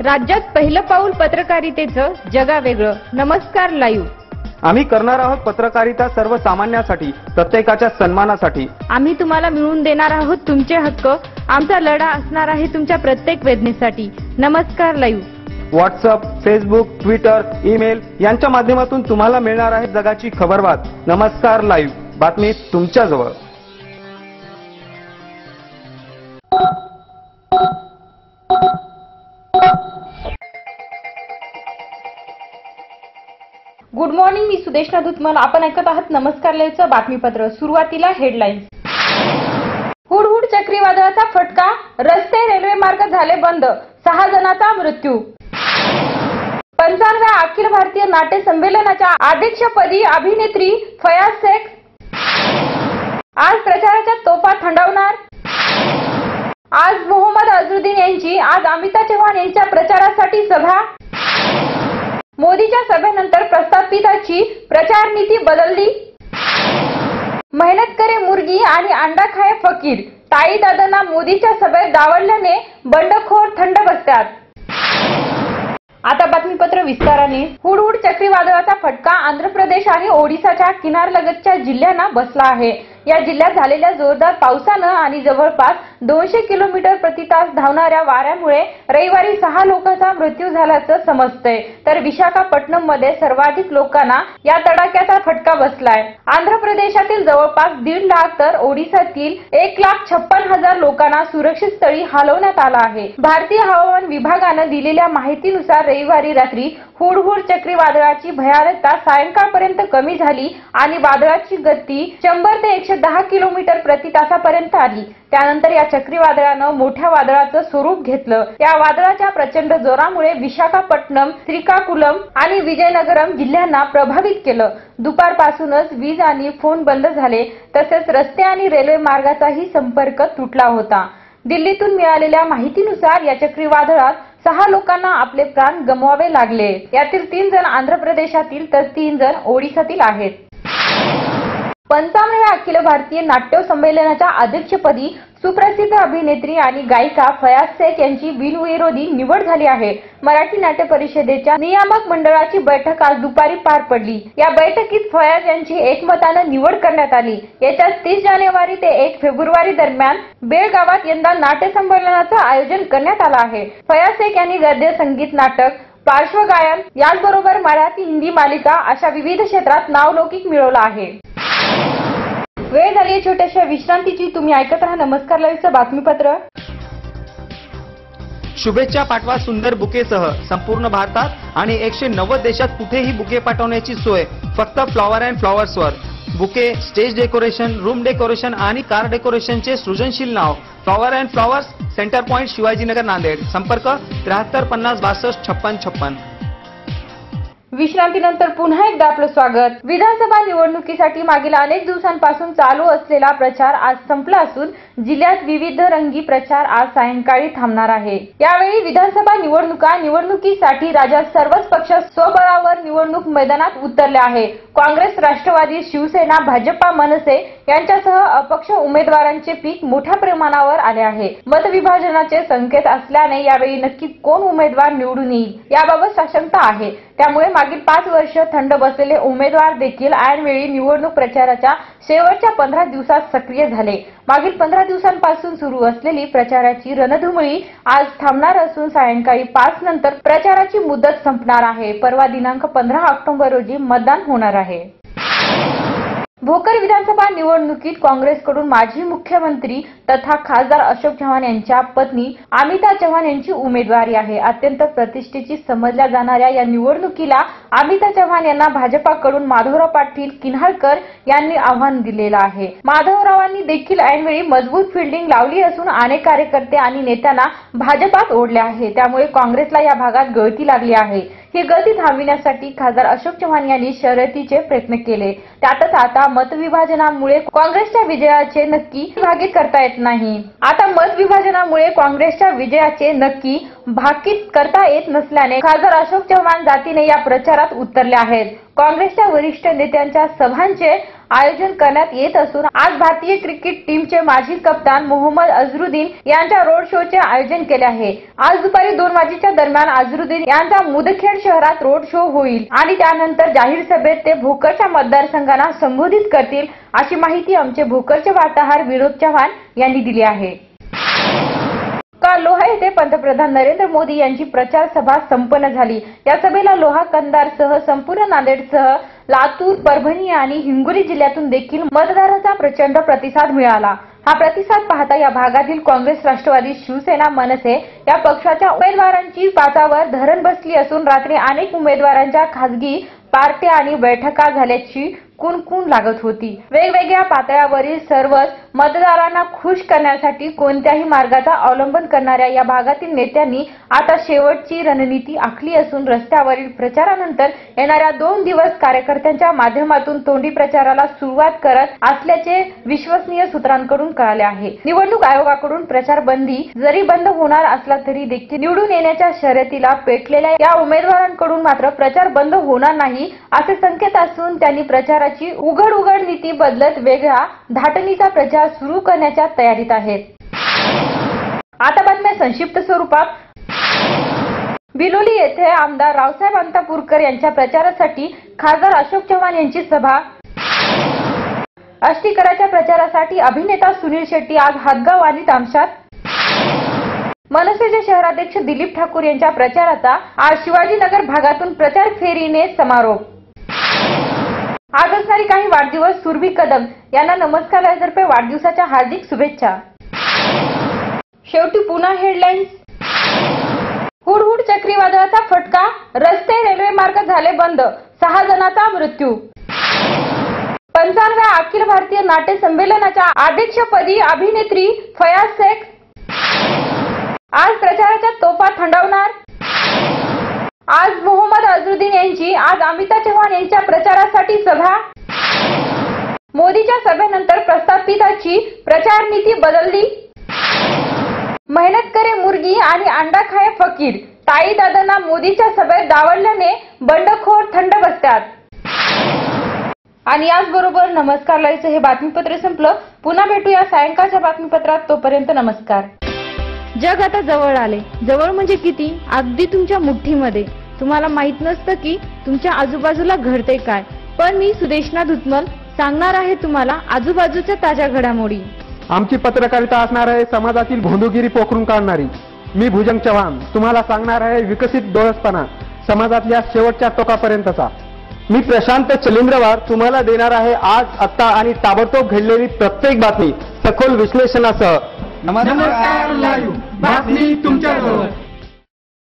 राज्यात पहिलं पाऊल पत्रकारितेचं जगावेगळं. नमस्कार लाईव्ह. आम्ही करणार आहोत पत्रकारिता सर्वसामान्यांसाठी, प्रत्येकाच्या सन्मानासाठी. आम्ही तुम्हाला मिळवून देणार आहोत तुमचे हक्क. आमचा लढा असणार आहे तुमच्या प्रत्येक वेदनेसाठी. नमस्कार live. WhatsApp, Facebook, Twitter, email यांच्या माध्यमातून तुम्हाला मिळणार आहे जगाची खबरबात. नमस्कार लाईव्ह, बातमी तुमच्याजवळ. गुड मॉर्निंग, मी सुदेशना धुतमल. आपण ऐकत आहात नमस्कार लाईव्हचं बातमीपत्र. सुरुवातीला हेडलाईन्स. हुडहुड चक्रीवादळाचा फटका, रस्ते रेल्वे मार्ग झाले बंद, 6 जणांचा मृत्यू. 55व्या अखिल भारतीय नाट्य संमेलनाच्या अध्यक्षपदी अभिनेत्री फयाज शेख आज प्रचाराच्या तोफा थंडावणार. आज मोहम्मद अझरुद्दीन यांची, आज अमिताभ चव्हाण यांच्या प्रचारासाठी सभा. मोदीच्या सभेनंतर प्रस्थापिताची प्रचार नीती बदलली. मेहनत करे मुर्गी आणि अंडा खाये फकीर, ताई दादांना मोदीच्या सभेत डावलल्याने बंडखोर थंड बसतात. आता बातमीपत्र विस्ताराने. हुडहुड चक्रीवादळाचा फटका आंध्र प्रदेश आणि ओडिसाच्या किनारलगतच्या जिल्ह्यांना बसला आहे. या जिल्ह्यात झालेल्या जोरदार पावसानं आणि जवळपास 200 किलोमीटर प्रति तास धावणाऱ्या वाऱ्यामुळे रविवारी 6 लोकांचा मृत्यू झाल्याचं समजतंय. तर विशाखापट्टणम मध्ये सर्वाधिक लोकांना या तडाख्याचा फटका बसलाय. आंध्र प्रदेशातील जवळपास 1.5 लाख तर ओडिसातील 1,56,000 लोकांना सुरक्षित स्थळी हलवण्यात आलं आहे. भारतीय हवामान विभागानं दिलेल्या माहितीनुसार रविवारी रात्री हुडहुड चक्रीवादळाची भयानकता सायंकाळपर्यंत कमी झाली आणि वादळाची गती 100 ते 110 किलोमीटर प्रति तासापर्यंत आली. त्यानंतर या चक्रीवादळानं मोठ्या वादळाचं स्वरूप घेतलं. या वादळाच्या प्रचंड जोरामुळे विशाखापट्टणम, श्रीकाकुलम आणि विजयनगरम जिल्ह्यांना प्रभावित केलं. दुपारपासूनच वीज आणि फोन बंद झाले. तसेच रस्ते आणि रेल्वे मार्गाचाही संपर्क तुटला होता. दिल्लीतून मिळालेल्या माहितीनुसार या चक्रीवादळात 6 लोकांना आपले प्राण गमवावे लागले. यातील 3 जण आंध्र प्रदेशातील तर 3 जण ओडिसातील आहेत. 55व्या अखिल भारतीय नाट्य संमेलनाच्या अध्यक्षपदी सुप्रसिद्ध अभिनेत्री आणि गायिका फयाज शेख यांची बिनविरोधी निवड झाली आहे. मराठी नाट्य परिषदेच्या नियामक मंडळाची बैठक आज दुपारी पार पडली. या बैठकीत फयाज यांची एकमतानं निवड करण्यात आली. येत्या 30 जानेवारी ते 1 फेब्रुवारी दरम्यान बेळगावात यंदा नाट्य संमेलनाचं आयोजन करण्यात आलं आहे. फयाज शेख यांनी गद्य संगीत, नाटक, पार्श्वगायन याचबरोबर मराठी, हिंदी मालिका अशा विविध क्षेत्रात नावलौकिक मिळवलं आहे. वेळ झाली आहे छोट्याशा विश्रांतीची. तुम्ही ऐकत राहा नमस्कार लाईव्हचं बातमीपत्र. शुभेच्छा पाठवा सुंदर बुकेसह. संपूर्ण भारतात आणि 190 देशात कुठेही बुके पाठवण्याची सोय फक्त फ्लॉवर अँड फ्लॉवर्सवर. Bouquet, stage decoration, room decoration आणि कार डेकोरेशनचे सृजनशील नाव flower and flowers, center point, Shivajinagar, Nanded. संपर्क 73 50 62 56 56. विश्रांतीनंतर पुन्हा एकदा आपलं स्वागत. विधानसभा निवडणुकीसाठी मागील अनेक दिवसांपासून चालू असलेला प्रचार आज संपला असून जिल्ह्यात विविध रंगी प्रचार आज सायंकाळी थांबणार आहे. यावेळी विधानसभा निवडणुकीसाठी राज्यात सर्वच पक्ष स्वबळावर निवडणूक मैदानात उतरले आहे. काँग्रेस, राष्ट्रवादी, शिवसेना, भाजपा, मनसे यांच्यासह अपक्ष उमेदवारांचे पीक मोठ्या प्रमाणावर आले आहे. मतविभाजनाचे संकेत असल्याने यावेळी नक्की कोण उमेदवार निवडून येईल याबाबत साशंकता आहे. त्यामुळे मागील 5 वर्ष थंड बसलेले उमेदवार देखील ऐनवेळी निवडणूक प्रचाराच्या शेवटच्या 15 दिवसात सक्रिय झाले. मागील 15 दिवसांपासून सुरू असलेली प्रचाराची रणधुमाळी आज थांबणार असून सायंकाळी 5 नंतर प्रचाराची मुदत संपणार आहे. परवा दिनांक 15 ऑक्टोबर रोजी मतदान होणार आहे. भोकर विधानसभा निवडणुकीत काँग्रेसकडून माजी मुख्यमंत्री तथा खासदार अशोक चव्हाण यांच्या पत्नी अमिता चव्हाण यांची उमेदवारी आहे. अत्यंत प्रतिष्ठेची समजल्या जाणाऱ्या या निवडणुकीला अमिता चव्हाण यांना भाजपाकडून माधवराव पाटील किन्हाळकर यांनी आव्हान दिलेलं आहे. माधवरावांनी देखील ऐनवेळी मजबूत फिल्डिंग लावली असून अनेक कार्यकर्ते आणि नेत्यांना भाजपात ओढले आहे. त्यामुळे काँग्रेसला या भागात गळती लागली आहे. ही गळती थांबविण्यासाठी खासदार अशोक चव्हाण यांनी शर्यतीचे प्रयत्न केले. त्यातच आता मतविभाजनामुळे काँग्रेसच्या विजयाचे नक्की भाकीत करता येत नाही. आता मतविभाजनामुळे काँग्रेसच्या विजयाचे नक्की भाकीत करता येत नसल्याने खासदार अशोक चव्हाण जातीने या प्रचारात उतरले आहेत. काँग्रेसच्या वरिष्ठ नेत्यांच्या सभांचे आयोजन करण्यात येत असून आज भारतीय क्रिकेट टीमचे माजी कप्तान मोहम्मद अझरुद्दीन यांच्या रोड शोचे आयोजन केले आहे। आज दुपारी 2 वाजेच्या दरम्यान अझरुद्दीन यांचा मुदखेड शहरात रोड शो होईल आणि त्यानंतर जाहीर सभेत ते भोकरच्या मतदारसंघांना संबोधित करतील, अशी माहिती आमचे भोकरचे वार्ताहर विनोद चव्हाण यांनी दिली आहे। काल लोहा येथे पंतप्रधान नरेंद्र मोदी यांची प्रचार सभा संपन्न झाली। या सभेला लोहा कंधारसह संपूर्ण नांदेडसह लातूर, परभणी आणि हिंगोली जिल्ह्यातून देखील मतदारांचा प्रचंड प्रतिसाद मिळाला। हा प्रतिसाद पाहता या भागातील काँग्रेस, राष्ट्रवादी, शिवसेना, मनसे या पक्षाच्या उमेदवारांची पाचावर धरण बसली असून रात्री अनेक उमेदवारांच्या खासगी पार्ट्या आणि बैठका झाल्याची कुणकुण लागत होती। वेगवेगळ्या पातळ्यावरील सर्वच मतदारांना खुश करण्यासाठी कोणत्याही मार्गाचा अवलंबन करणाऱ्या या भागातील नेत्यांनी आता शेवटची रणनीती आखली असून रस्त्यावरील प्रचारानंतर येणाऱ्या 2 दिवस कार्यकर्त्यांच्या माध्यमातून तोंडी प्रचाराला सुरुवात करत असल्याचे विश्वसनीय सूत्रांकडून कळाले आहे। निवडणूक आयोगाकडून प्रचार बंदी जरी बंद होणार असला तरी देखील निवडून येण्याच्या शर्यतीला पेटलेल्या या उमेदवारांकडून मात्र प्रचार बंद होणार नाही असे संकेत असून त्यांनी प्रचाराची उघड नीती बदलत वेगळा धाटणीचा प्रचार सुरू करण्याच्या तयारीत आहेत। आता बातम्या संक्षिप्त स्वरूपात। बिलोली येथे आमदार रावसाहेब अंतापूरकर यांच्या प्रचारासाठी खासदार अशोक चव्हाण यांची सभा। अष्टीकराच्या प्रचारासाठी अभिनेता सुनील शेट्टी आज हातगाव आणि तामशात। मनसेचे शहराध्यक्ष दिलीप ठाकूर यांच्या प्रचाराचा आज शिवाजीनगर भागातून प्रचार फेरीने समारोप। आज असणारी काही वाढदिवस सुरभी कदम यांना नमस्कारातर्फे वाढदिवसाच्या हार्दिक शुभेच्छा। शेवटी पुन्हा हेडलाईन्स। हुडहुड चक्रीवादळाचा फटका, रस्ते रेल्वे मार्ग झाले बंद, 6 जणांचा मृत्यू। 55व्या अखिल भारतीय नाट्य संमेलनाच्या अध्यक्षपदी अभिनेत्री फयाज शेख। आज प्रचाराच्या तोफा थंडवणार। आज मोहम्मद अझरुद्दीन यांची आज अमिताभ चव्हाण यांच्या प्रचारासाठी सभा। मोदीच्या सभेनंतर प्रस्थापिताची प्रचार नीती बदलली। मेहनत करे मुर्गी आणि अंडा खाए फकीर, ताई दादांना मोदीच्या सभेत डावलल्याने बंडखोर थंड बसतात। आणि याचबरोबर नमस्कार लाईव्हचं हे बातमीपत्र संपलं। पुन्हा भेटूया सायंकाळच्या बातमीपत्रात, तोपर्यंत नमस्कार। जग आता जवळ आले। जवळ म्हणजे किती? अगदी तुमच्या मुठ्ठीमध्ये। तुम्हाला माहित नसतं की तुमच्या आजूबाजूला घडते काय, पण मी सुदेशना धुतमल सांगणार आहे तुम्हाला आजूबाजूच्या ताज्या घडामोडी। आमची पत्रकारिता असणार आहे समाजातील भोंदूगिरी पोखरून काढणारी। मी भुजंग चव्हाण तुम्हाला सांगणार आहे विकसित डोळसपणा समाजातल्या शेवटच्या टोकापर्यंतचा। मी प्रशांत चलिंद्रवार तुम्हाला देणार आहे आज, आत्ता आणि ताबडतोब घडलेली प्रत्येक बातमी सखोल विश्लेषणासह। नमस्कार लाईव्ह बातमी तुमच्याजवळ।